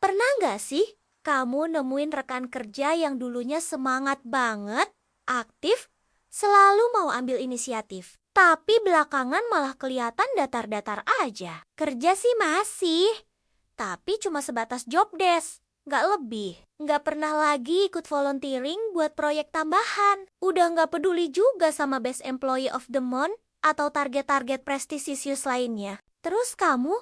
Pernah nggak sih kamu nemuin rekan kerja yang dulunya semangat banget, aktif, selalu mau ambil inisiatif, tapi belakangan malah kelihatan datar-datar aja? Kerja sih masih, tapi cuma sebatas job desk, nggak lebih. Nggak pernah lagi ikut volunteering buat proyek tambahan. Udah nggak peduli juga sama Best Employee of the Month atau target-target prestisius lainnya. Terus kamu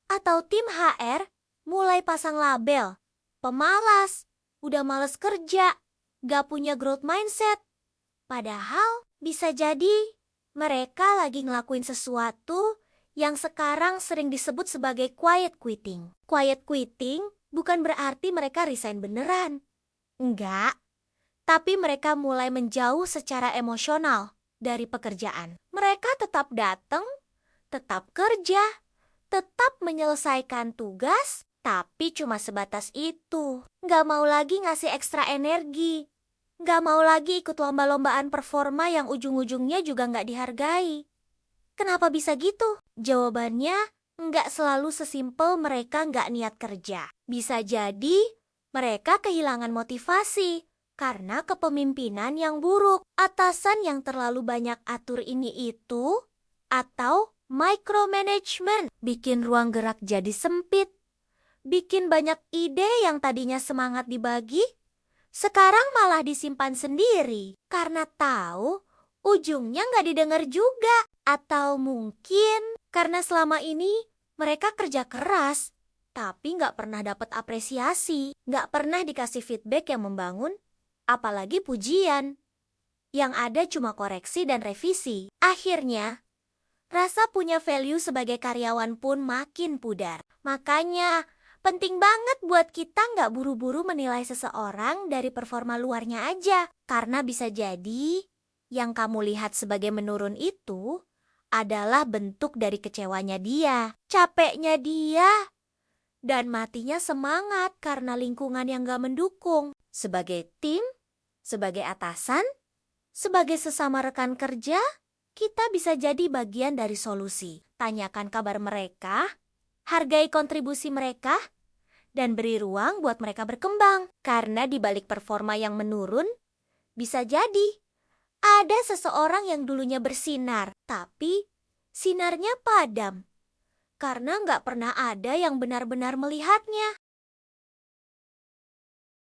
atau tim HR mulai pasang label, pemalas, udah males kerja, gak punya growth mindset. Padahal bisa jadi mereka lagi ngelakuin sesuatu yang sekarang sering disebut sebagai quiet quitting. Quiet quitting bukan berarti mereka resign beneran. Enggak, tapi mereka mulai menjauh secara emosional dari pekerjaan. Mereka tetap datang, tetap kerja, tetap menyelesaikan tugas, tapi cuma sebatas itu. Nggak mau lagi ngasih ekstra energi. Nggak mau lagi ikut lomba-lombaan performa yang ujung-ujungnya juga nggak dihargai. Kenapa bisa gitu? Jawabannya nggak selalu sesimpel mereka nggak niat kerja. Bisa jadi mereka kehilangan motivasi karena kepemimpinan yang buruk, atasan yang terlalu banyak atur ini itu, atau micromanagement, bikin ruang gerak jadi sempit, bikin banyak ide yang tadinya semangat dibagi, sekarang malah disimpan sendiri karena tahu ujungnya nggak didengar juga. Atau mungkin karena selama ini mereka kerja keras, tapi nggak pernah dapat apresiasi, nggak pernah dikasih feedback yang membangun, apalagi pujian. Yang ada cuma koreksi dan revisi. Akhirnya, rasa punya value sebagai karyawan pun makin pudar. Makanya, penting banget buat kita nggak buru-buru menilai seseorang dari performa luarnya aja. Karena bisa jadi, yang kamu lihat sebagai menurun itu adalah bentuk dari kecewanya dia, capeknya dia, dan matinya semangat karena lingkungan yang gak mendukung. Sebagai tim, sebagai atasan, sebagai sesama rekan kerja, kita bisa jadi bagian dari solusi. Tanyakan kabar mereka, hargai kontribusi mereka, dan beri ruang buat mereka berkembang. Karena di balik performa yang menurun, bisa jadi ada seseorang yang dulunya bersinar, tapi sinarnya padam. Karena nggak pernah ada yang benar-benar melihatnya.